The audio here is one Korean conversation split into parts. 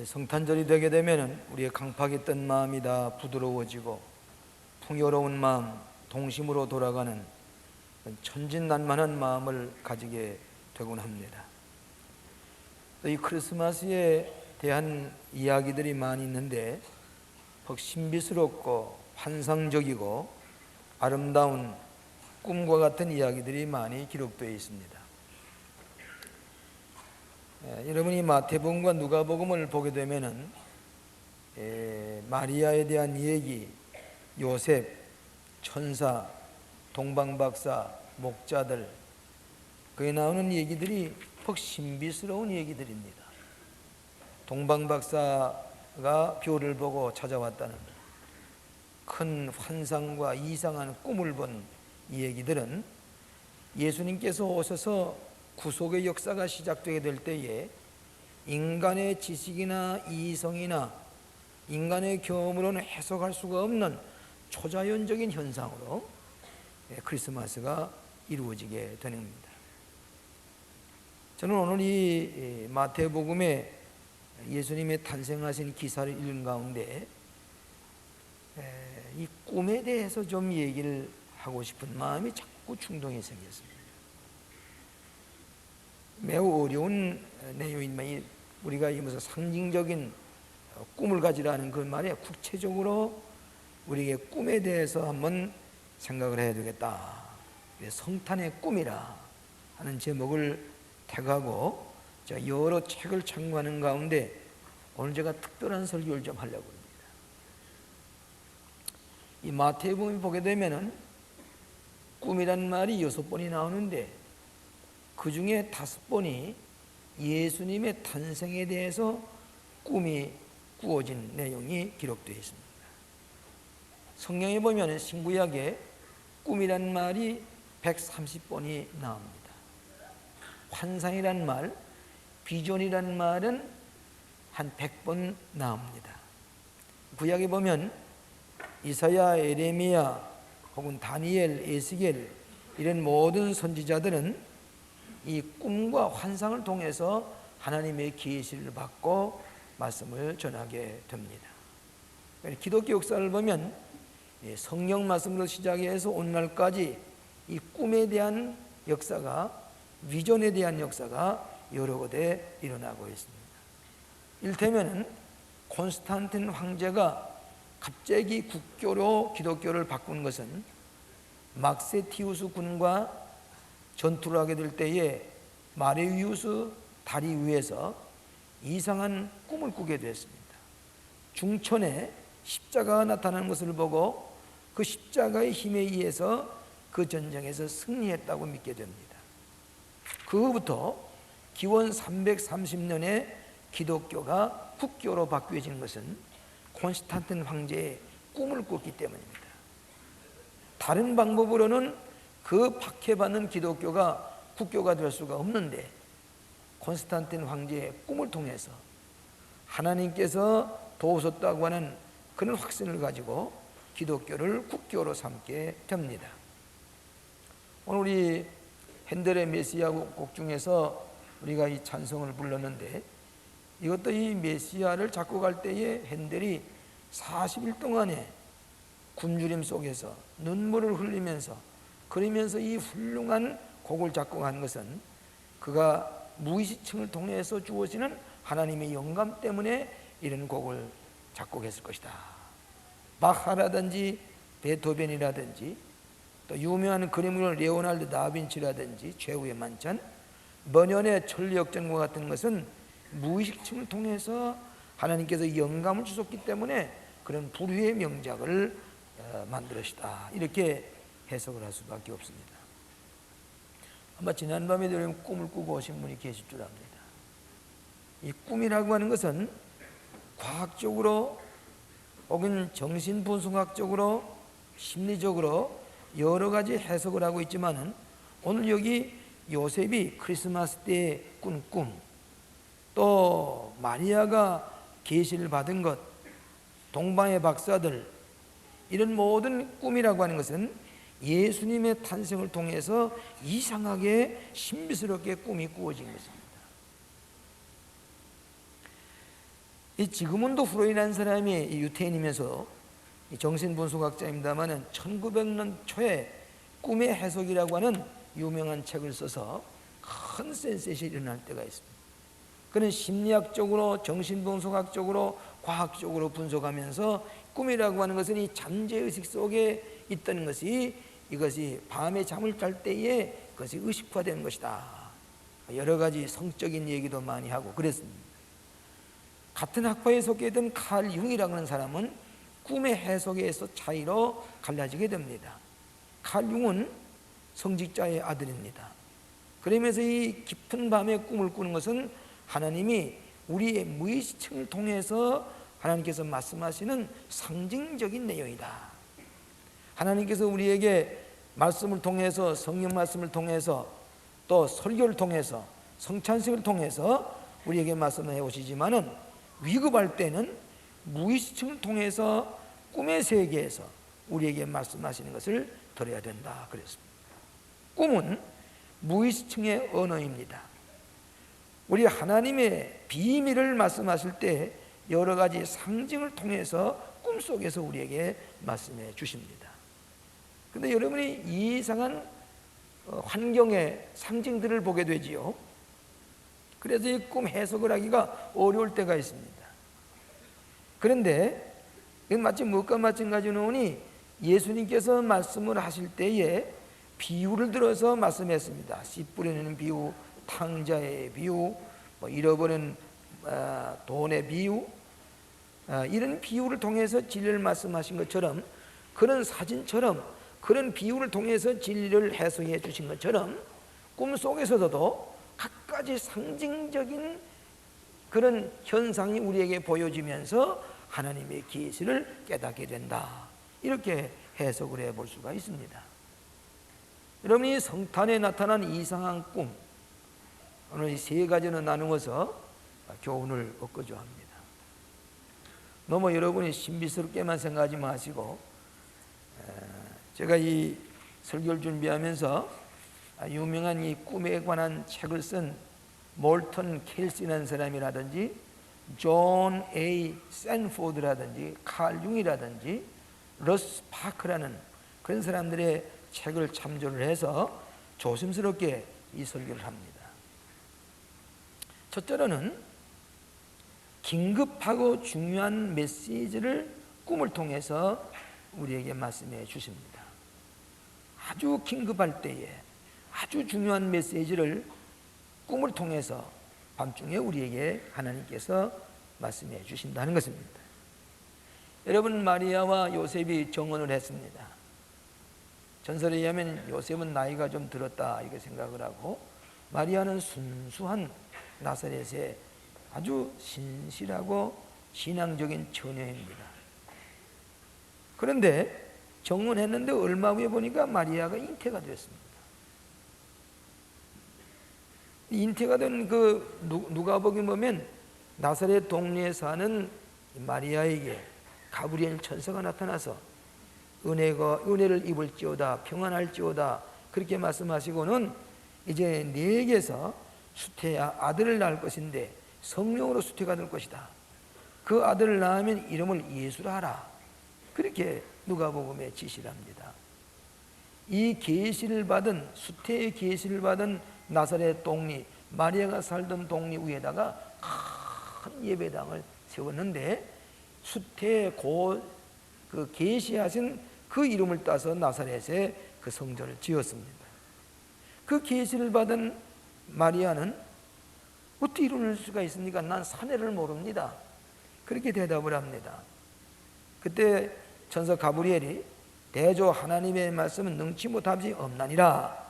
성탄절이 되게 되면 우리의 강팍했던 마음이 다 부드러워지고 풍요로운 마음, 동심으로 돌아가는 천진난만한 마음을 가지게 되곤 합니다. 이 크리스마스에 대한 이야기들이 많이 있는데 신비스럽고 환상적이고 아름다운 꿈과 같은 이야기들이 많이 기록되어 있습니다. 여러분이 마태복음과 누가복음을 보게 되면은 마리아에 대한 얘기, 요셉, 천사, 동방박사, 목자들, 거기에 나오는 얘기들이 퍽 신비스러운 얘기들입니다. 동방박사가 별을 보고 찾아왔다는 큰 환상과 이상한 꿈을 본 이 얘기들은 예수님께서 오셔서 구속의 역사가 시작되게 될 때에 인간의 지식이나 이성이나 인간의 경험으로는 해석할 수가 없는 초자연적인 현상으로 크리스마스가 이루어지게 되는 겁니다. 저는 오늘 이 마태복음에 예수님의 탄생하신 기사를 읽은 가운데 이 꿈에 대해서 좀 얘기를 하고 싶은 마음이 자꾸 충동이 생겼습니다. 매우 어려운 내용이지만 우리가 무슨 상징적인 꿈을 가지라는 그 말에 구체적으로 우리에게 꿈에 대해서 한번 생각을 해야 되겠다. 성탄의 꿈이라 하는 제목을 택하고 여러 책을 참고하는 가운데 오늘 제가 특별한 설교를 좀 하려고 합니다. 이 마태복음 보게 되면은 꿈이란 말이 6번이 나오는데 그 중에 5번이 예수님의 탄생에 대해서 꿈이 꾸어진 내용이 기록되어 있습니다. 성경에 보면 신구약에 꿈이란 말이 130번이 나옵니다. 환상이란 말, 비전이란 말은 한 100번 나옵니다. 구약에 보면 이사야, 예레미야 혹은 다니엘, 에스겔 이런 모든 선지자들은 이 꿈과 환상을 통해서 하나님의 계시를 받고 말씀을 전하게 됩니다. 기독교 역사를 보면 성령 말씀으로 시작해서 오늘날까지 이 꿈에 대한 역사가, 비전에 대한 역사가 여러 곳에 일어나고 있습니다. 이를테면 콘스탄틴 황제가 갑자기 국교로 기독교를 바꾼 것은 막세티우스 군과 전투를 하게 될 때에 마레위우스 다리 위에서 이상한 꿈을 꾸게 됐습니다. 중천에 십자가가 나타나는 것을 보고 그 십자가의 힘에 의해서 그 전쟁에서 승리했다고 믿게 됩니다. 그 후부터 기원 330년에 기독교가 국교로 바뀌어진 것은 콘스탄틴 황제의 꿈을 꿨기 때문입니다. 다른 방법으로는 그 박해받는 기독교가 국교가 될 수가 없는데 콘스탄틴 황제의 꿈을 통해서 하나님께서 도우셨다고 하는 그런 확신을 가지고 기독교를 국교로 삼게 됩니다. 오늘 우리 핸델의 메시아 곡 중에서 우리가 이 찬송을 불렀는데 이것도 이 메시아를 작곡할 때에 핸델이 40일 동안에 굶주림 속에서 눈물을 흘리면서 그러면서 이 훌륭한 곡을 작곡한 것은 그가 무의식층을 통해서 주어지는 하나님의 영감 때문에 이런 곡을 작곡했을 것이다. 바하라든지 베토벤이라든지 또 유명한 그림을 레오나르도 다빈치라든지 최후의 만찬, 번연의 천리역전과 같은 것은 무의식층을 통해서 하나님께서 영감을 주셨기 때문에 그런 불후의 명작을 만들었다. 이렇게 해석을 할 수밖에 없습니다. 아마 지난밤에 여러분 꿈을 꾸고 오신 분이 계실 줄 압니다. 이 꿈이라고 하는 것은 과학적으로 혹은 정신분석학적으로 심리적으로 여러 가지 해석을 하고 있지만은 오늘 여기 요셉이 크리스마스 때에 꾼 꿈, 또 마리아가 계시를 받은 것, 동방의 박사들, 이런 모든 꿈이라고 하는 것은 예수님의 탄생을 통해서 이상하게 신비스럽게 꿈이 꾸어진 것입니다. 이 지그문드 프로이드라는 사람이 유태인이면서 정신분석학자입니다마는 1900년 초에 꿈의 해석이라고 하는 유명한 책을 써서 큰 센세이션이 일어날 때가 있습니다. 그는 심리학적으로, 정신분석학적으로, 과학적으로 분석하면서 꿈이라고 하는 것은 이 잠재의식 속에 있던 것이, 이것이 밤에 잠을 잘 때에 그것이 의식화되는 것이다. 여러 가지 성적인 얘기도 많이 하고 그랬습니다. 같은 학파에 속해 있던 칼 융이라고 하는 사람은 꿈의 해석에서 차이로 갈라지게 됩니다. 칼 융은 성직자의 아들입니다. 그러면서 이 깊은 밤에 꿈을 꾸는 것은 하나님이 우리의 무의식층을 통해서 하나님께서 말씀하시는 상징적인 내용이다. 하나님께서 우리에게 말씀을 통해서, 성령 말씀을 통해서, 또 설교를 통해서, 성찬식을 통해서 우리에게 말씀을 해오시지만은 위급할 때는 무의식층을 통해서 꿈의 세계에서 우리에게 말씀하시는 것을 들어야 된다 그랬습니다. 꿈은 무의식층의 언어입니다. 우리 하나님의 비밀을 말씀하실 때 여러 가지 상징을 통해서 꿈속에서 우리에게 말씀해 주십니다. 그런데 여러분이 이상한 환경의 상징들을 보게 되지요. 그래서 이 꿈 해석을 하기가 어려울 때가 있습니다. 그런데 마치 무엇과 마찬가지로니 예수님께서 말씀을 하실 때에 비유를 들어서 말씀했습니다. 씨 뿌리는 비유, 탕자의 비유, 잃어버린 돈의 비유, 이런 비유를 통해서 진리를 말씀하신 것처럼, 그런 사진처럼, 그런 비유를 통해서 진리를 해석해 주신 것처럼 꿈속에서도 각가지 상징적인 그런 현상이 우리에게 보여지면서 하나님의 계시를 깨닫게 된다. 이렇게 해석을 해볼 수가 있습니다. 여러분이 성탄에 나타난 이상한 꿈, 오늘 이 세 가지로 나누어서 교훈을 얻고자 합니다. 너무 여러분이 신비스럽게만 생각하지 마시고, 제가 이 설교를 준비하면서 유명한 이 꿈에 관한 책을 쓴 몰턴 켈시라는 사람이라든지 존 A. 샌포드라든지 칼 융이라든지 러스 파크라는 그런 사람들의 책을 참조를 해서 조심스럽게 이 설교를 합니다. 첫째로는 긴급하고 중요한 메시지를 꿈을 통해서 우리에게 말씀해 주십니다. 아주 긴급할 때에 아주 중요한 메시지를 꿈을 통해서 밤중에 우리에게 하나님께서 말씀해 주신다는 것입니다. 여러분, 마리아와 요셉이 정혼을 했습니다. 전설에 의하면 요셉은 나이가 좀 들었다 이렇게 생각을 하고, 마리아는 순수한 나사렛의 아주 신실하고 신앙적인 처녀입니다. 그런데 정혼했는데 얼마 후에 보니까 마리아가 잉태가 됐습니다. 잉태가 된 그 누가복음 보면 나사렛 동네에 사는 마리아에게 가브리엘 천사가 나타나서 은혜를 입을지어다, 평안할지어다 그렇게 말씀하시고는 이제 네게서 아들을 낳을 것인데 성령으로 수태가 될 것이다. 그 아들을 낳으면 이름을 예수라 하라. 그렇게 누가복음에 지시를 합니다. 이 계시를 받은, 수태의 계시를 받은 나사렛 동리, 마리아가 살던 동리 위에다가 큰 예배당을 세웠는데, 수태의 그 계시하신 그 이름을 따서 나사렛에 그 성전을 지었습니다. 그 계시를 받은 마리아는 어떻게 이룰 수가 있습니까? 난 사내를 모릅니다. 그렇게 대답을 합니다. 그때 천사 가브리엘이 대저 하나님의 말씀은 능치 못함이 없나니라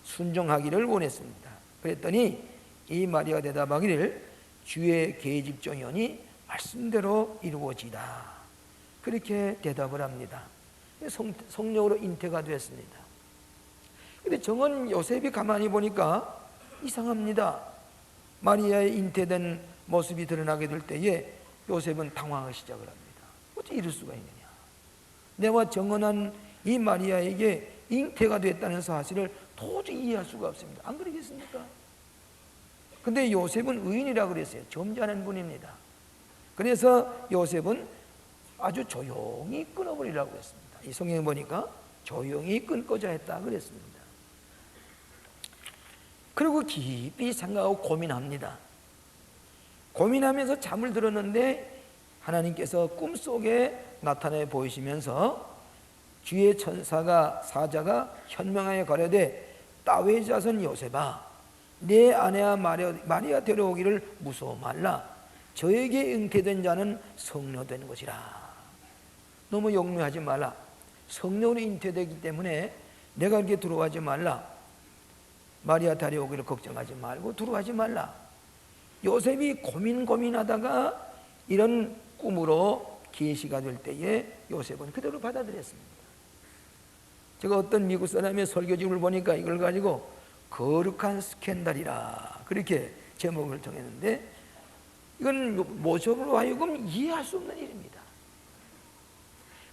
순종하기를 원했습니다. 그랬더니 이 마리아가 대답하기를 주의 계집종이오니 말씀대로 이루어지다. 그렇게 대답을 합니다. 성령으로 잉태가 됐습니다. 그런데 정원 요셉이 가만히 보니까 이상합니다. 마리아의 잉태된 모습이 드러나게 될 때에 요셉은 당황하기 시작을 합니다. 어떻게 이럴 수가 있느냐? 내가 정언한 이 마리아에게 잉태가 됐다는 사실을 도저히 이해할 수가 없습니다. 안 그러겠습니까? 근데 요셉은 의인이라고 그랬어요. 점잖은 분입니다. 그래서 요셉은 아주 조용히 끊어버리라고 했습니다. 이 성경에 보니까 조용히 끊고자 했다 그랬습니다. 그리고 깊이 생각하고 고민합니다. 고민하면서 잠을 들었는데 하나님께서 꿈속에 나타내 보이시면서 주의 천사가 사자가 현명하게 가려되 다윗 자손 요셉아 내 아내와 마리아 데려오기를 무서워 말라. 저에게 잉태된 자는 성녀된 것이라. 너무 역류하지 말라. 성령으로 잉태되기 때문에 내가 이렇게 두려워하지 말라. 마리아 데려오기를 걱정하지 말고 두려워하지 말라. 요셉이 고민하다가 이런 꿈으로 계시가 될 때에 요셉은 그대로 받아들였습니다. 제가 어떤 미국 사람의 설교집을 보니까 이걸 가지고 거룩한 스캔들이라 그렇게 제목을 정했는데, 이건 모sob으로 하여금 이해할 수 없는 일입니다.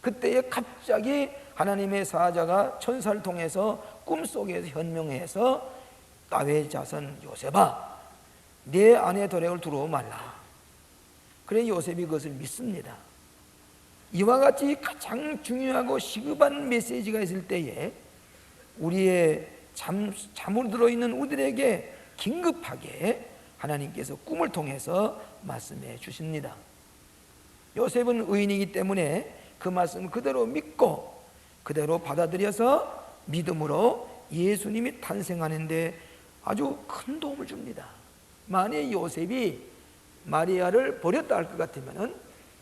그때에 갑자기 하나님의 사자가 천사를 통해서 꿈속에서 현명해서 다윗 자손 요셉아 내 아내 도래를 두려워 말라. 그래 요셉이 그것을 믿습니다. 이와 같이 가장 중요하고 시급한 메시지가 있을 때에 우리의 잠으로 들어있는 우리들에게 긴급하게 하나님께서 꿈을 통해서 말씀해 주십니다. 요셉은 의인이기 때문에 그 말씀을 그대로 믿고 그대로 받아들여서 믿음으로 예수님이 탄생하는데 아주 큰 도움을 줍니다. 만약 요셉이 마리아를 버렸다 할 것 같으면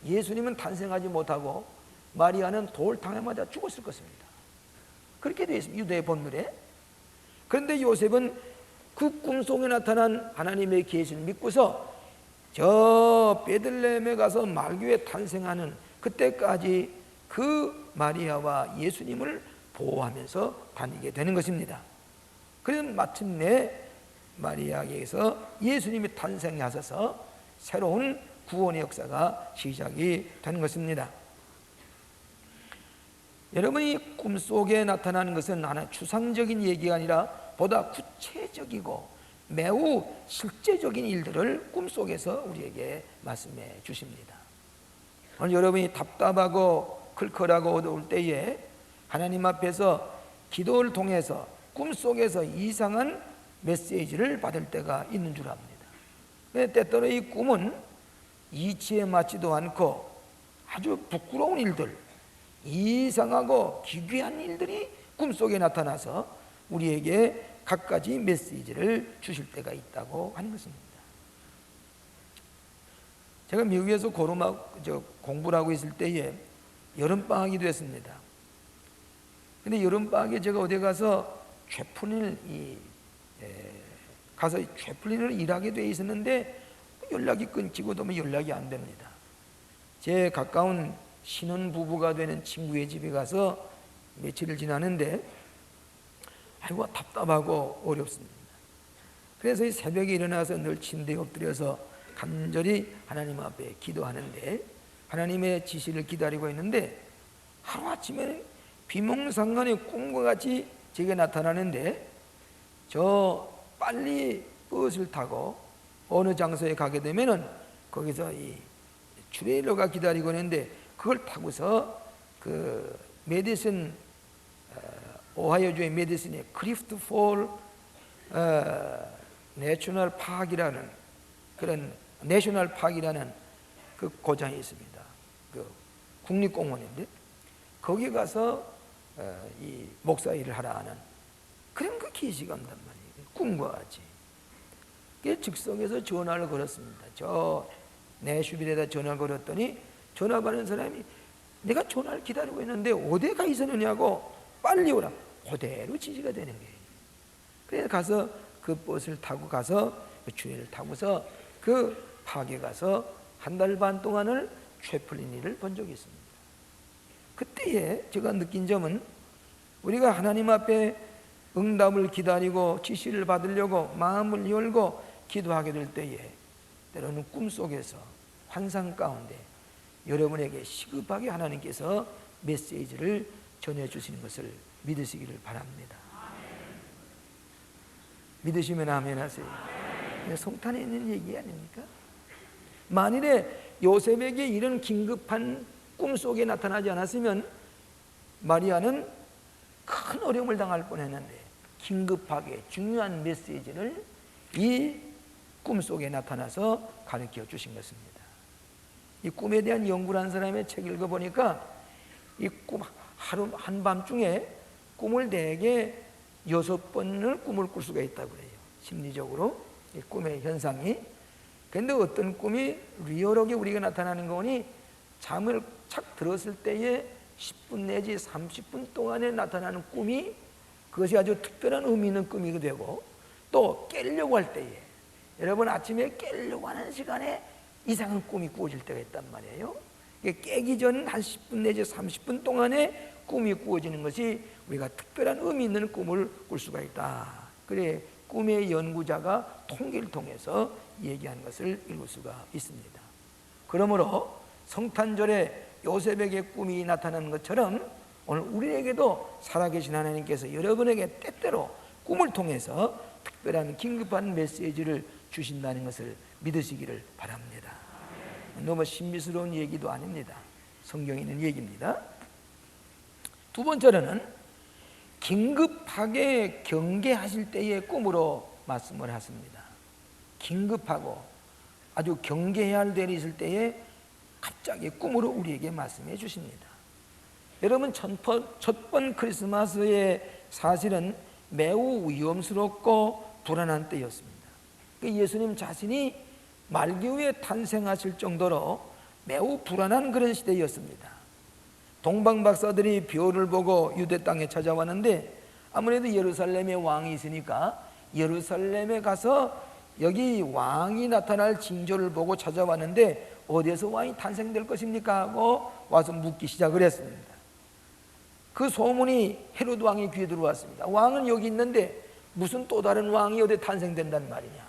예수님은 탄생하지 못하고 마리아는 돌탕에 맞아 죽었을 것입니다. 그렇게 되어 있습니다. 유대의 본문에. 그런데 요셉은 그 꿈속에 나타난 하나님의 계시를 믿고서 저 베들레헴에 가서 말교에 탄생하는 그때까지 그 마리아와 예수님을 보호하면서 다니게 되는 것입니다. 그래서 마침내 마리아에게서 예수님이 탄생하셔서 새로운 구원의 역사가 시작이 되는 것입니다. 여러분이 꿈속에 나타나는 것은 하나 추상적인 얘기가 아니라 보다 구체적이고 매우 실제적인 일들을 꿈속에서 우리에게 말씀해 주십니다. 오늘 여러분이 답답하고 클컬하고 어두울 때에 하나님 앞에서 기도를 통해서 꿈속에서 이상한 메시지를 받을 때가 있는 줄 압니다. 때때로 이 꿈은 이치에 맞지도 않고 아주 부끄러운 일들, 이상하고 기괴한 일들이 꿈속에 나타나서 우리에게 갖가지 메시지를 주실 때가 있다고 하는 것입니다. 제가 미국에서 공부를 하고 있을 때에 여름방학이 됐습니다. 근데 여름방학에 제가 어디 가서 채플린을 일하게 돼 있었는데 연락이 끊기고도 연락이 안 됩니다. 제 가까운 신혼부부가 되는 친구의 집에 가서 며칠을 지나는데 아이고 답답하고 어렵습니다. 그래서 이 새벽에 일어나서 늘 침대에 엎드려서 간절히 하나님 앞에 기도하는데 하나님의 지시를 기다리고 있는데 하루아침에 비몽사몽간의 꿈과 같이 제게 나타나는데 저 빨리 버스를 타고 어느 장소에 가게 되면은 거기서 이 트레일러가 기다리고 있는데 그걸 타고서 그 메디슨 오하이오주의 메디슨의 크리프트 폴 내셔널 파크라는 그런 내셔널 파크라는 그 고장이 있습니다. 그 국립공원인데 거기 가서 이 목사 일을 하라 하는 그런 그 계시가 온단 말이에요. 꿈과 같이. 그 즉석에서 전화를 걸었습니다. 저 내슈빌에다 전화를 걸었더니 전화 받는 사람이 내가 전화를 기다리고 있는데 어디에 가 있었느냐고 빨리 오라. 그대로 지시가 되는 거예요. 그래서 가서 그 버스를 타고 가서 그 주행을 타고서 그 파악에 가서 한 달 반 동안을 채플린이를 본 적이 있습니다. 그때에 제가 느낀 점은 우리가 하나님 앞에 응답을 기다리고 지시를 받으려고 마음을 열고 기도하게 될 때에 때로는 꿈속에서 환상 가운데 여러분에게 시급하게 하나님께서 메시지를 전해주시는 것을 믿으시기를 바랍니다. 믿으시면 아멘 하세요. 성탄에 있는 얘기 아닙니까? 만일에 요셉에게 이런 긴급한 꿈 속에 나타나지 않았으면 마리아는 큰 어려움을 당할 뻔했는데 긴급하게 중요한 메시지를 이 꿈 속에 나타나서 가르쳐 주신 것입니다. 이 꿈에 대한 연구를 한 사람의 책 읽어보니까 이 꿈 하루 한밤중에 꿈을 대개 6번을 꿈을 꿀 수가 있다고 그래요. 심리적으로 이 꿈의 현상이. 그런데 어떤 꿈이 리얼하게 우리가 나타나는 거니 잠을 착 들었을 때에 10분 내지 30분 동안에 나타나는 꿈이 그것이 아주 특별한 의미 있는 꿈이 되고, 또 깨려고 할 때에 여러분 아침에 깨려고 하는 시간에 이상한 꿈이 꾸어질 때가 있단 말이에요. 깨기 전 한 10분 내지 30분 동안에 꿈이 꾸어지는 것이 우리가 특별한 의미 있는 꿈을 꿀 수가 있다. 그래 꿈의 연구자가 통계를 통해서 얘기한 것을 읽을 수가 있습니다. 그러므로 성탄절에 요셉에게 꿈이 나타나는 것처럼 오늘 우리에게도 살아계신 하나님께서 여러분에게 때때로 꿈을 통해서 특별한 긴급한 메시지를 주신다는 것을 믿으시기를 바랍니다. 너무 신비스러운 얘기도 아닙니다. 성경에 있는 얘기입니다. 두 번째로는 긴급하게 경계하실 때의 꿈으로 말씀을 하십니다. 긴급하고 아주 경계해야 할 일이 있을 때에 갑자기 꿈으로 우리에게 말씀해 주십니다. 여러분 첫 번 크리스마스의 사실은 매우 위험스럽고 불안한 때였습니다. 예수님 자신이 말기후에 탄생하실 정도로 매우 불안한 그런 시대였습니다. 동방박사들이 별을 보고 유대 땅에 찾아왔는데 아무래도 예루살렘에 왕이 있으니까 예루살렘에 가서 여기 왕이 나타날 징조를 보고 찾아왔는데 어디에서 왕이 탄생될 것입니까? 하고 와서 묻기 시작을 했습니다. 그 소문이 헤로드 왕의 귀에 들어왔습니다. 왕은 여기 있는데 무슨 또 다른 왕이 어디 탄생된단 말이냐.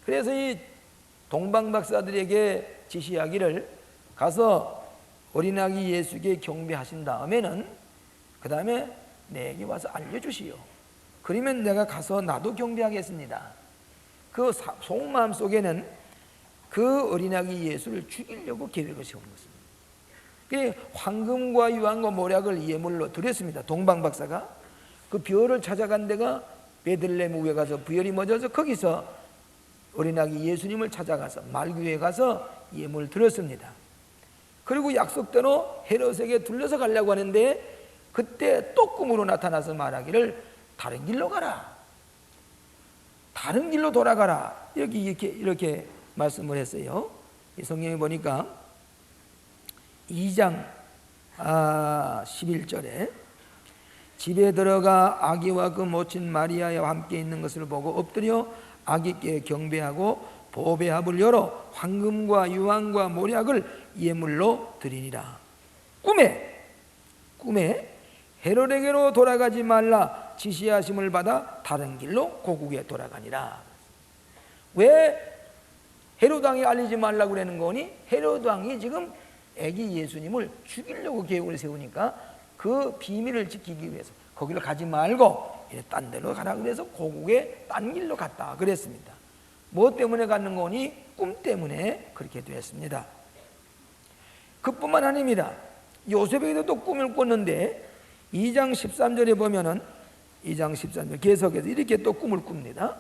그래서 이 동방박사들에게 지시하기를 가서 어린아기 예수께 경배하신 다음에는 그 다음에 내게 와서 알려주시오. 그러면 내가 가서 나도 경배하겠습니다. 그 속마음 속에는 그 어린아기 예수를 죽이려고 계획을 세운 것입니다. 황금과 유황과 모략을 예물로 드렸습니다. 동방박사가 그 별을 찾아간 데가 베들레헴 우에 가서 부열이 멎어서 거기서 어린아기 예수님을 찾아가서 말기후에 가서 예물을 드렸습니다. 그리고 약속대로 헤롯에게 둘러서 가려고 하는데 그때 또 꿈으로 나타나서 말하기를 다른 길로 가라, 다른 길로 돌아가라, 이렇게 말씀을 했어요. 이 성경에 보니까 2장 11절에 집에 들어가 아기와 그 모친 마리아와 함께 있는 것을 보고 엎드려 아기께 경배하고 보배합을 열어 황금과 유황과 모략을 예물로 드리니라. 꿈에 헤롯에게로 돌아가지 말라 지시하심을 받아 다른 길로 고국에 돌아가니라. 왜 헤롯 왕이 알리지 말라고 그러는 거니? 헤롯 왕이 지금 아기 예수님을 죽이려고 계획을 세우니까 그 비밀을 지키기 위해서 거기로 가지 말고 딴 데로 가라 그래서 고국에 딴 길로 갔다 그랬습니다. 뭐 때문에 갔는 거니? 꿈 때문에 그렇게 되었습니다. 그뿐만 아닙니다. 요셉에게도 또 꿈을 꿨는데 2장 13절에 보면은 2장 13절 계속해서 이렇게 또 꿈을 꿉니다.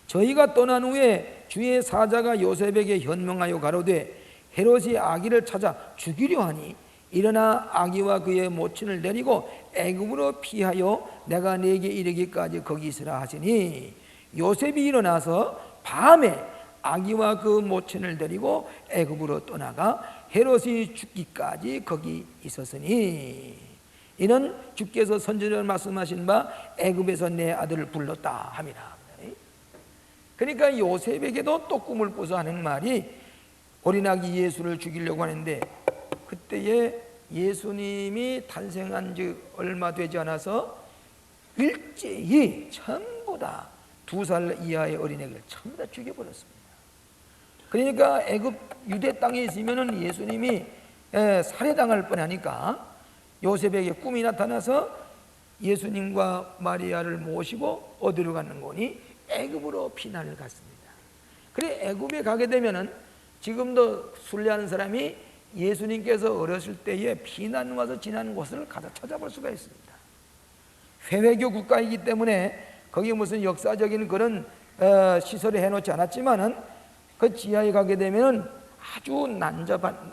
저희가 떠난 후에 주의 사자가 요셉에게 현명하여 가로되 헤롯이 아기를 찾아 죽이려 하니 일어나 아기와 그의 모친을 데리고 애굽으로 피하여 내가 네게 이르기까지 거기 있으라 하시니 요셉이 일어나서 밤에 아기와 그 모친을 데리고 애굽으로 떠나가 헤롯이 죽기까지 거기 있었으니 이는 주께서 선지자로 말씀하신 바 애굽에서 내 아들을 불렀다 함이라. 그러니까 요셉에게도 또 꿈을 꾸서 하는 말이 어린아기 예수를 죽이려고 하는데 그때에 예수님이 탄생한 지 얼마 되지 않아서 일제히 전부 다 2살 이하의 어린애를 전부 다 죽여버렸습니다. 그러니까 애굽 유대 땅에 있으면은 예수님이 살해당할 뻔하니까 요셉에게 꿈이 나타나서 예수님과 마리아를 모시고 어디로 가는 거니? 애굽으로 피난을 갔습니다. 그래 애굽에 가게 되면은 지금도 순례하는 사람이 예수님께서 어렸을 때에 피난 와서 지난 곳을 가서 찾아볼 수가 있습니다. 회회교 국가이기 때문에 거기 무슨 역사적인 그런 시설을 해놓지 않았지만은 그 지하에 가게 되면은 아주 난잡한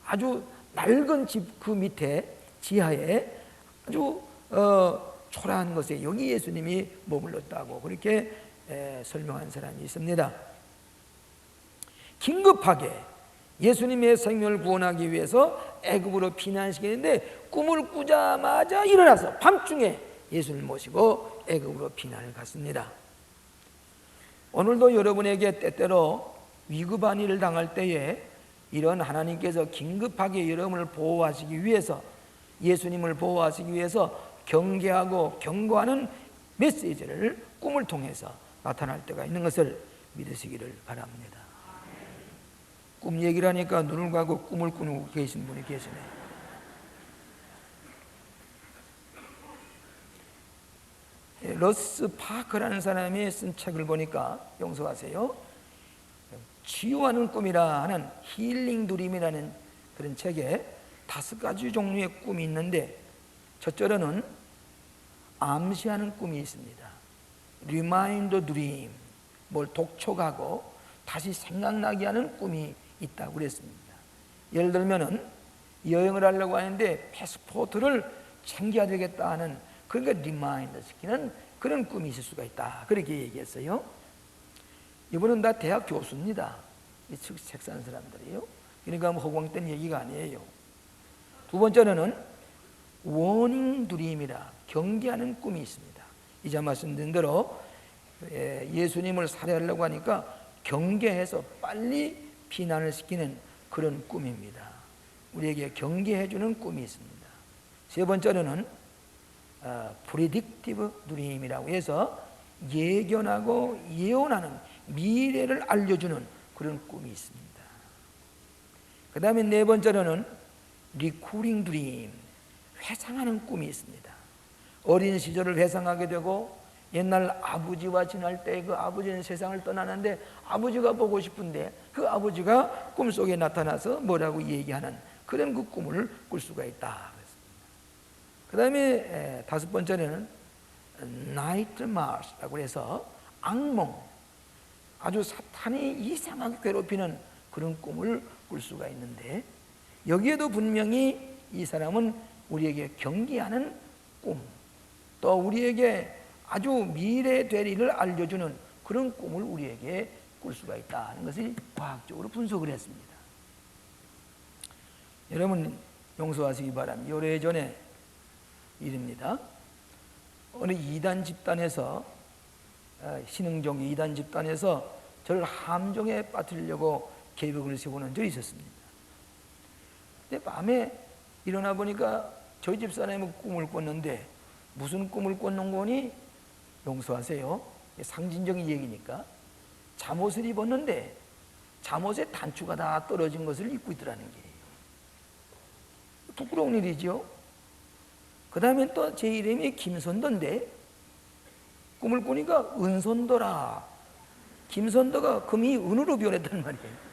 아주 낡은 집 그 밑에 지하에 아주 초라한 곳에 여기 예수님이 머물렀다고 그렇게 설명한 사람이 있습니다. 긴급하게 예수님의 생명을 구원하기 위해서 애굽으로 피난시키는데 꿈을 꾸자마자 일어나서 밤중에 예수를 모시고 애굽으로 피난을 갔습니다. 오늘도 여러분에게 때때로 위급한 일을 당할 때에 이런 하나님께서 긴급하게 여러분을 보호하시기 위해서, 예수님을 보호하시기 위해서 경계하고 경고하는 메시지를 꿈을 통해서 나타날 때가 있는 것을 믿으시기를 바랍니다. 꿈 얘기를 하니까 눈을 감고 꿈을 꾸고 계신 분이 계시네요. 러스 파크라는 사람이 쓴 책을 보니까, 용서하세요, 치유하는 꿈이라 하는 힐링 드림이라는 그런 책에 5가지 종류의 꿈이 있는데, 첫째로는 암시하는 꿈이 있습니다. 리마인더 드림, 뭘 독촉하고 다시 생각나게 하는 꿈이 있다고 그랬습니다. 예를 들면은 여행을 하려고 하는데 패스포트를 챙겨야 되겠다 하는, 그러니까 리마인더 시키는 그런 꿈이 있을 수가 있다, 그렇게 얘기했어요. 이분은 다 대학 교수입니다. 이 책 쓴 사람들이요. 그러니까 뭐 허공된 얘기가 아니에요. 두 번째로는 워닝 드림이라 경계하는 꿈이 있습니다. 이제 말씀드린 대로 예수님을 살해하려고 하니까 경계해서 빨리 피난을 시키는 그런 꿈입니다. 우리에게 경계해주는 꿈이 있습니다. 세 번째로는 프리딕티브 드림이라고 해서 예견하고 예언하는, 미래를 알려주는 그런 꿈이 있습니다. 그 다음에 네 번째로는 리쿠링 드림, 회상하는 꿈이 있습니다. 어린 시절을 회상하게 되고 옛날 아버지와 지날 때 그 아버지는 세상을 떠나는데 아버지가 보고 싶은데 그 아버지가 꿈속에 나타나서 뭐라고 얘기하는 그런 그 꿈을 꿀 수가 있다. 그 다음에 5번째는 나이트마스라고 해서 악몽, 아주 사탄이 이상하게 괴롭히는 그런 꿈을 꿀 수가 있는데, 여기에도 분명히 이 사람은 우리에게 경계하는 꿈, 또 우리에게 아주 미래 될 일을 알려주는 그런 꿈을 우리에게 꿀 수가 있다는 것을 과학적으로 분석을 했습니다. 여러분 용서하시기 바랍니다. 오래전에 일입니다. 어느 이단 집단에서, 신흥종 이단 집단에서 저를 함정에 빠뜨리려고 계획을 세우는 적이 있었습니다. 근데 밤에 일어나 보니까 저희 집사람이 꿈을 꿨는데, 무슨 꿈을 꿨는 거니? 용서하세요, 상징적인 얘기니까 잠옷을 입었는데 잠옷에 단추가 다 떨어진 것을 입고 있더라는 게 부끄러운 일이죠. 그 다음에 또 제 이름이 김선도인데 꿈을 꾸니까 은선도라, 김선도가 금이 은으로 변했단 말이에요.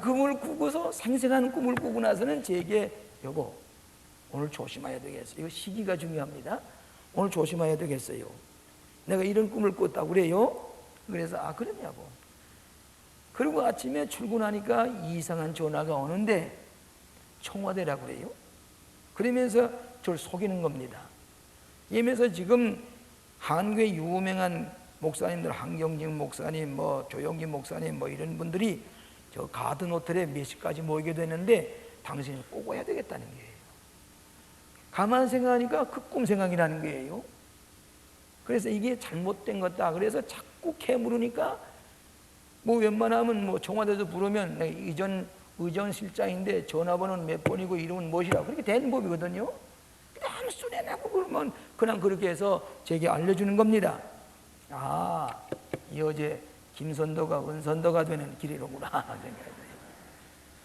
꿈을 꾸고서 생생한 꿈을 꾸고 나서는 제게, 여보 오늘 조심해야 되겠어요, 이거 시기가 중요합니다, 오늘 조심해야 되겠어요, 내가 이런 꿈을 꿨다고 그래요. 그래서 그러냐고. 그리고 아침에 출근하니까 이상한 전화가 오는데 청와대라고 그래요. 그러면서 저를 속이는 겁니다. 이러면서 지금 한국의 유명한 목사님들, 한경직 목사님, 조용기 목사님, 이런 분들이 저 가든 호텔에 몇 시까지 모이게 되는데 당신이 꼭 와야 되겠다는 거예요. 가만 생각하니까 그 꿈 생각이 나는 거예요. 그래서 이게 잘못된 거다. 그래서 자꾸 캐물으니까 웬만하면 청와대에서 부르면 의전 실장인데 전화번호는 몇 번이고 이름은 무엇이라고 그렇게 되는 법이거든요. 근데 아무 소리 안 하고 그러면 그냥 그렇게 해서 제게 알려주는 겁니다. 이 어제 김선도가 은선도가 되는 길이로구나.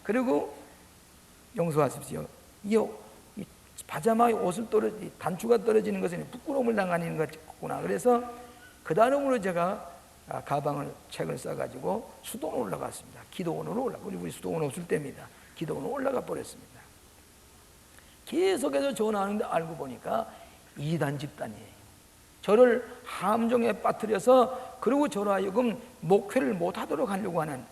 그리고 용서하십시오, 이 파자마의 옷을 단추가 떨어지는 것은 부끄러움을 당하는 것이구나. 그래서 그 다음으로 제가 가방을 책을 싸가지고 수도원으로 올라갔습니다. 기도원으로 올라가. 우리 수도원 없을 때입니다. 기도원으로 올라가 버렸습니다. 계속해서 전화하는데 알고 보니까 이단 집단이에요. 저를 함정에 빠뜨려서 그리고 저로 하여금 목회를 못하도록 하려고 하는,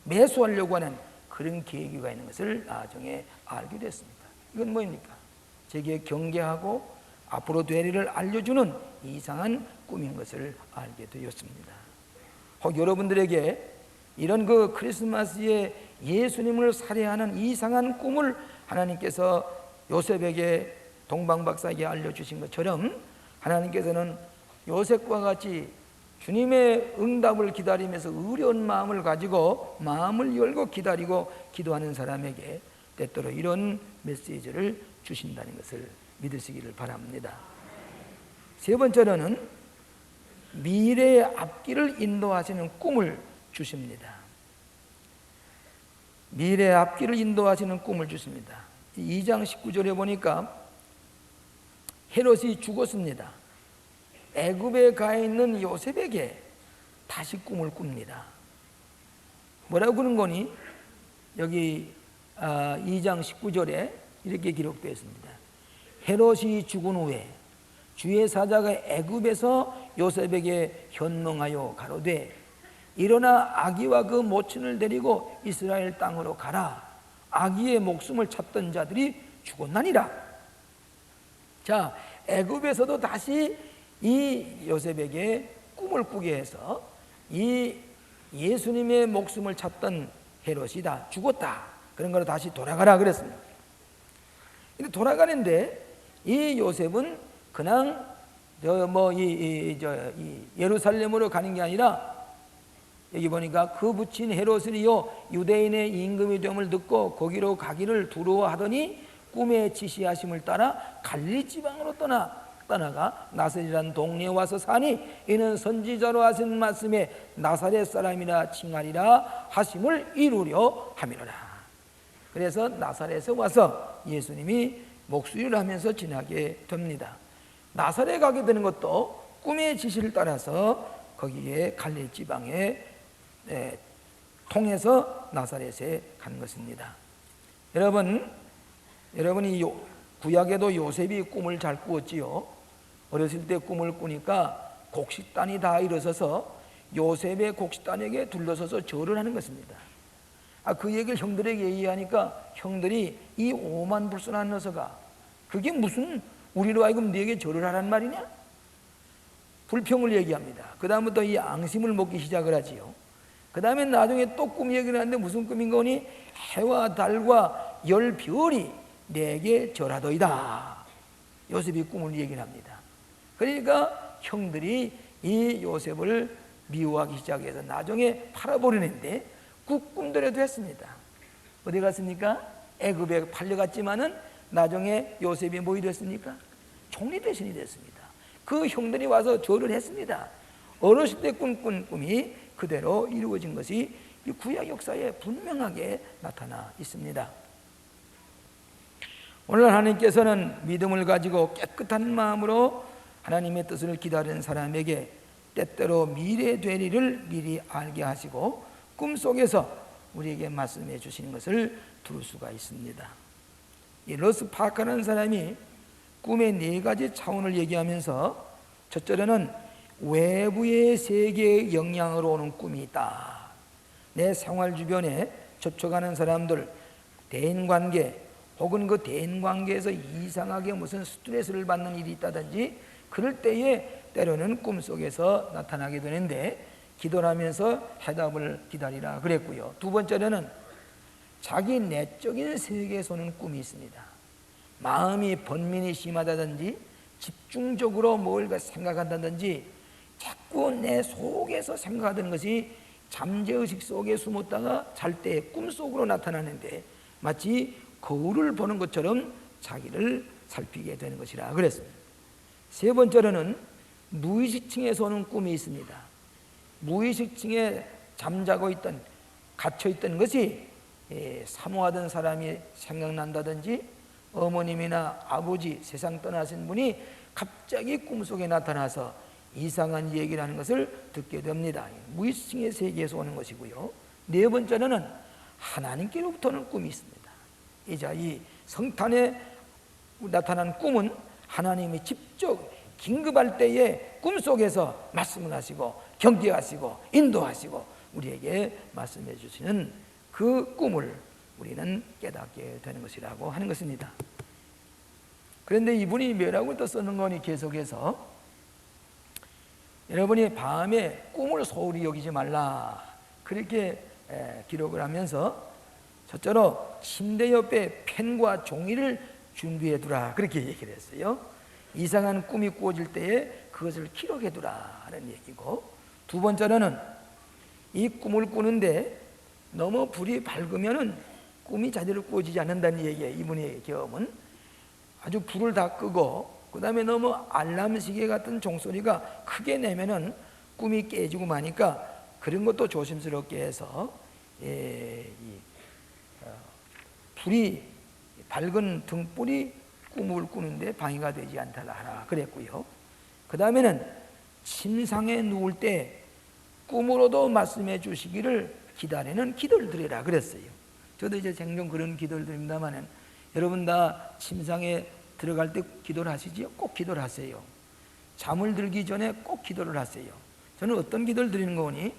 매수하려고 하는 그런 계기가 있는 것을 나중에 알게 됐습니다. 이건 뭐입니까? 제게 경계하고 앞으로 될 일을 알려주는 이상한 꿈인 것을 알게 되었습니다. 혹 여러분들에게 이런 그 크리스마스에 예수님을 살해하는 이상한 꿈을 하나님께서 요셉에게, 동방박사에게 알려주신 것처럼 하나님께서는 요셉과 같이 주님의 응답을 기다리면서 의로운 마음을 가지고 마음을 열고 기다리고 기도하는 사람에게 때때로 이런 메시지를 주신다는 것을 믿으시기를 바랍니다. 세 번째로는 미래의 앞길을 인도하시는 꿈을 주십니다. 미래의 앞길을 인도하시는 꿈을 주십니다. 2장 19절에 보니까 헤롯이 죽었습니다. 애굽에 가 있는 요셉에게 다시 꿈을 꿉니다. 뭐라고 그런 거니? 여기 2장 19절에 이렇게 기록되어 있습니다. 헤롯이 죽은 후에 주의 사자가 애굽에서 요셉에게 현명하여 가로되 일어나 아기와 그 모친을 데리고 이스라엘 땅으로 가라. 아기의 목숨을 찾던 자들이 죽었나니라. 자, 애굽에서도 다시 이 요셉에게 꿈을 꾸게 해서 이 예수님의 목숨을 찾던 헤롯이 다 죽었다. 그런 거로 다시 돌아가라 그랬습니다. 근데 돌아가는데 이 요셉은 그냥 예루살렘으로 가는 게 아니라 여기 보니까 그 부친 헤롯이요 유대인의 임금이 됨을 듣고 거기로 가기를 두려워하더니 꿈에 지시하심을 따라 갈릴리 지방으로 떠나가 나사렛이라는 동네에 와서 사니 이는 선지자로 하신 말씀에 나사렛 사람이라 칭하리라 하심을 이루려 함이로라. 그래서 나사렛에 와서 예수님이 목수일을 하면서 지나게 됩니다. 나사렛에 가게 되는 것도 꿈의 지시를 따라서 거기에 갈릴리 지방에 통해서 나사렛에 간 것입니다. 여러분이 구약에도 요셉이 꿈을 잘 꾸었지요. 어렸을 때 꿈을 꾸니까 곡식단이 다 일어서서 요셉의 곡식단에게 둘러서서 절을 하는 것입니다. 그 얘기를 형들에게 얘기하니까 형들이 이 오만 불순한 녀석아, 그게 무슨 우리로 하여금 네게 절을 하란 말이냐? 불평을 얘기합니다. 그 다음부터 이 앙심을 먹기 시작을 하지요. 그 다음에 나중에 또 꿈 얘기를 하는데 무슨 꿈인 거니? 해와 달과 열 별이 내게 절하더이다. 요셉이 꿈을 얘기를 합니다. 그러니까 형들이 이 요셉을 미워하기 시작해서 나중에 팔아버리는데 그 꿈대로도 했습니다. 어디 갔습니까? 애굽에 팔려갔지만은 나중에 요셉이 뭐 이랬습니까? 총리 대신이 됐습니다. 그 형들이 와서 절을 했습니다. 어렸을 때 꿈꾼 꿈이 그대로 이루어진 것이 이 구약 역사에 분명하게 나타나 있습니다. 오늘 하나님께서는 믿음을 가지고 깨끗한 마음으로 하나님의 뜻을 기다리는 사람에게 때때로 미래 될 일을 미리 알게 하시고 꿈속에서 우리에게 말씀해 주시는 것을 들을 수가 있습니다. 이 러스 파크라는 사람이 꿈의 4가지 차원을 얘기하면서 첫째로는 외부의 세계의 영향으로 오는 꿈이 있다. 내 생활 주변에 접촉하는 사람들, 대인관계 혹은 그 대인관계에서 이상하게 무슨 스트레스를 받는 일이 있다든지 그럴 때에 때로는 꿈속에서 나타나게 되는데 기도를 하면서 해답을 기다리라 그랬고요. 두 번째로는 자기 내적인 세계에서 오는 꿈이 있습니다. 마음이 번민이 심하다든지 집중적으로 뭘 생각한다든지 자꾸 내 속에서 생각하던 것이 잠재의식 속에 숨었다가 잘 때 꿈속으로 나타나는데 마치 거울을 보는 것처럼 자기를 살피게 되는 것이라 그랬습니다. 세 번째로는 무의식층에서 오는 꿈이 있습니다. 무의식층에 잠자고 있던, 갇혀있던 것이 사모하던 사람이 생각난다든지 어머님이나 아버지, 세상 떠나신 분이 갑자기 꿈속에 나타나서 이상한 얘기를 하는 것을 듣게 됩니다. 무의식의 세계에서 오는 것이고요. 네 번째로는 하나님께로부터는 꿈이 있습니다. 이제 이 성탄에 나타난 꿈은 하나님이 직접 긴급할 때에 꿈속에서 말씀을 하시고 경계하시고 인도하시고 우리에게 말씀해 주시는 그 꿈을 우리는 깨닫게 되는 것이라고 하는 것입니다. 그런데 이분이 뭐라고 또 쓰는 거니 계속해서 여러분이 밤에 꿈을 소홀히 여기지 말라 그렇게 기록을 하면서 첫째로 침대 옆에 펜과 종이를 준비해 두라 그렇게 얘기를 했어요. 이상한 꿈이 꾸어질 때에 그것을 기록해 두라 하는 얘기고, 두 번째로는 이 꿈을 꾸는데 너무 불이 밝으면은 꿈이 제대로 꾸어지지 않는다는 얘기예요. 이분의 경험은 아주 불을 다 끄고 그 다음에 너무 알람 시계 같은 종소리가 크게 내면은 꿈이 깨지고 마니까 그런 것도 조심스럽게 해서 불이 밝은 등불이 꿈을 꾸는데 방해가 되지 않도록 하라 그랬고요. 그 다음에는 침상에 누울 때 꿈으로도 말씀해 주시기를 기다리는 기도를 드리라 그랬어요. 저도 이제 종종 그런 기도를 드립니다만은 여러분 다 침상에 들어갈 때 기도를 하시지요? 꼭 기도를 하세요. 잠을 들기 전에 꼭 기도를 하세요. 저는 어떤 기도를 드리는 거니?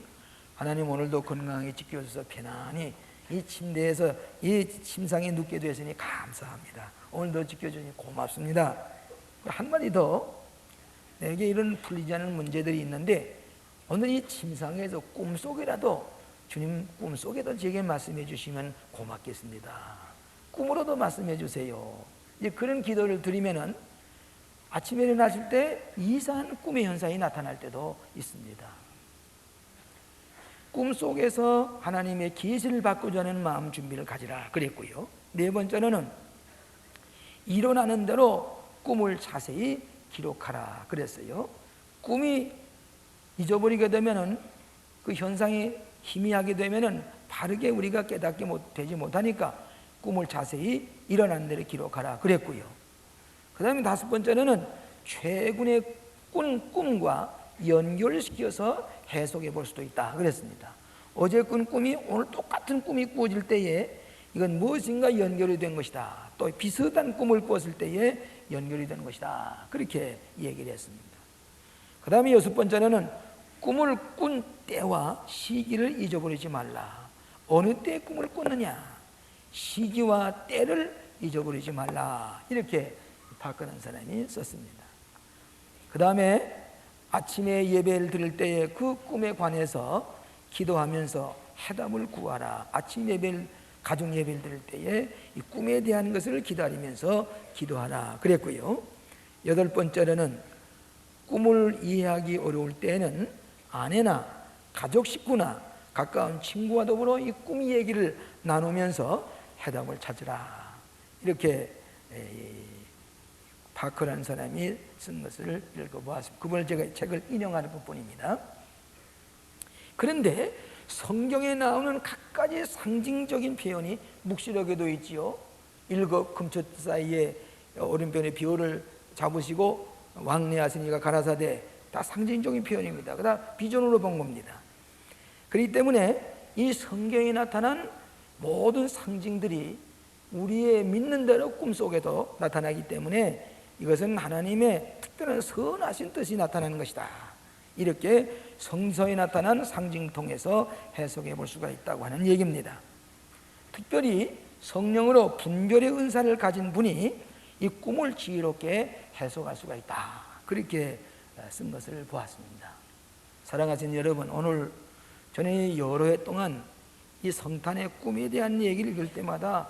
하나님 오늘도 건강하게 지켜주셔서 편안히 이 침대에서 이 침상에 눕게 되었으니 감사합니다. 오늘도 지켜주니 고맙습니다. 한마디 더, 내게 이런 풀리지 않은 문제들이 있는데 오늘 이 침상에서 꿈속이라도 주님 꿈속에도 제게 말씀해 주시면 고맙겠습니다. 꿈으로도 말씀해 주세요. 이제 그런 기도를 드리면은 아침에 일어나실 때 이상한 꿈의 현상이 나타날 때도 있습니다. 꿈속에서 하나님의 계시를 받고자 하는 마음 준비를 가지라 그랬고요. 네 번째로는 일어나는 대로 꿈을 자세히 기록하라 그랬어요. 꿈이 잊어버리게 되면은 그 현상이 희미하게 되면은 바르게 우리가 깨닫게 되지 못하니까 꿈을 자세히 일어난 대로 기록하라 그랬고요. 그 다음에 다섯 번째로는 최근의 꾼 꿈과 연결시켜서 해석해 볼 수도 있다 그랬습니다. 어제 꾼 꿈이 오늘 똑같은 꿈이 꾸어질 때에 이건 무엇인가 연결이 된 것이다. 또 비슷한 꿈을 꾸었을 때에 연결이 되는 것이다. 그렇게 얘기를 했습니다. 그 다음에 여섯 번째로는 꿈을 꾼 때와 시기를 잊어버리지 말라. 어느 때 꿈을 꿨느냐, 시기와 때를 잊어버리지 말라. 이렇게 박근한 사람이 썼습니다. 그 다음에 아침에 예배를 드릴 때에 그 꿈에 관해서 기도하면서 해답을 구하라. 아침 예배를, 가정 예배를 드릴 때에 이 꿈에 대한 것을 기다리면서 기도하라 그랬고요. 여덟 번째로는 꿈을 이해하기 어려울 때에는 아내나 가족 식구나 가까운 친구와 더불어 이 꿈 얘기를 나누면서 해답을 찾으라. 이렇게 바커라는 사람이 쓴 것을 읽어보았습니다. 그분을 제가 책을 인용하는 부분입니다. 그런데 성경에 나오는 각가지 상징적인 표현이 묵시록에도 있지요. 일곱 금초 사이에 오른편에 비호를 잡으시고 왕래하시니가 가라사대, 다 상징적인 표현입니다. 그다 비전으로 본 겁니다. 그렇기 때문에 이 성경에 나타난 모든 상징들이 우리의 믿는 대로 꿈속에도 나타나기 때문에 이것은 하나님의 특별한 선하신 뜻이 나타나는 것이다. 이렇게 성서에 나타난 상징 통해서 해석해 볼 수가 있다고 하는 얘기입니다. 특별히 성령으로 분별의 은사를 가진 분이 이 꿈을 지혜롭게 해석할 수가 있다. 그렇게 쓴 것을 보았습니다. 사랑하시는 여러분, 오늘 저는 여러 해 동안 이 성탄의 꿈에 대한 얘기를 읽을 때마다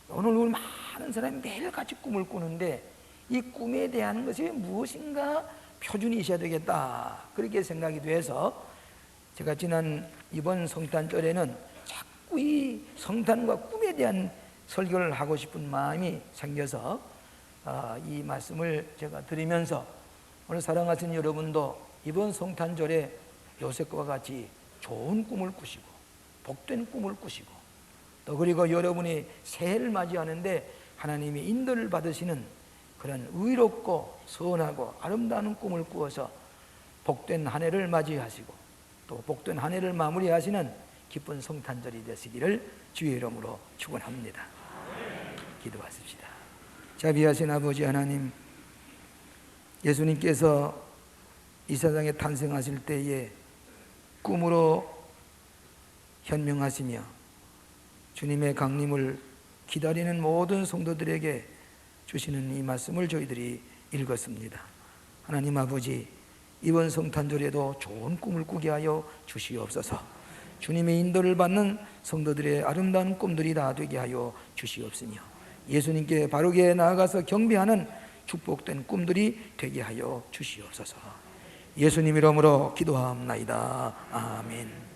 오늘 우리 많은 사람이 매일같이 꿈을 꾸는데 이 꿈에 대한 것이 무엇인가 표준이 있어야 되겠다. 그렇게 생각이 돼서 제가 지난 이번 성탄절에는 자꾸 이 성탄과 꿈에 대한 설교를 하고 싶은 마음이 생겨서 이 말씀을 제가 드리면서 오늘 사랑하시는 여러분도 이번 성탄절에 요셉과 같이 좋은 꿈을 꾸시고 복된 꿈을 꾸시고 또 그리고 여러분이 새해를 맞이하는데 하나님의 인도를 받으시는 그런 의롭고 선하고 아름다운 꿈을 꾸어서 복된 한 해를 맞이하시고 또 복된 한 해를 마무리하시는 기쁜 성탄절이 되시기를 주의 이름으로 축원합니다. 기도하십시다. 자비하신 아버지 하나님, 예수님께서 이 세상에 탄생하실 때에 꿈으로 현명하시며 주님의 강림을 기다리는 모든 성도들에게 주시는 이 말씀을 저희들이 읽었습니다. 하나님 아버지, 이번 성탄절에도 좋은 꿈을 꾸게 하여 주시옵소서. 주님의 인도를 받는 성도들의 아름다운 꿈들이 다 되게 하여 주시옵시며 예수님께 바르게 나아가서 경배하는 축복된 꿈들이 되게 하여 주시옵소서. 예수님 이름으로 기도하옵나이다. 아멘.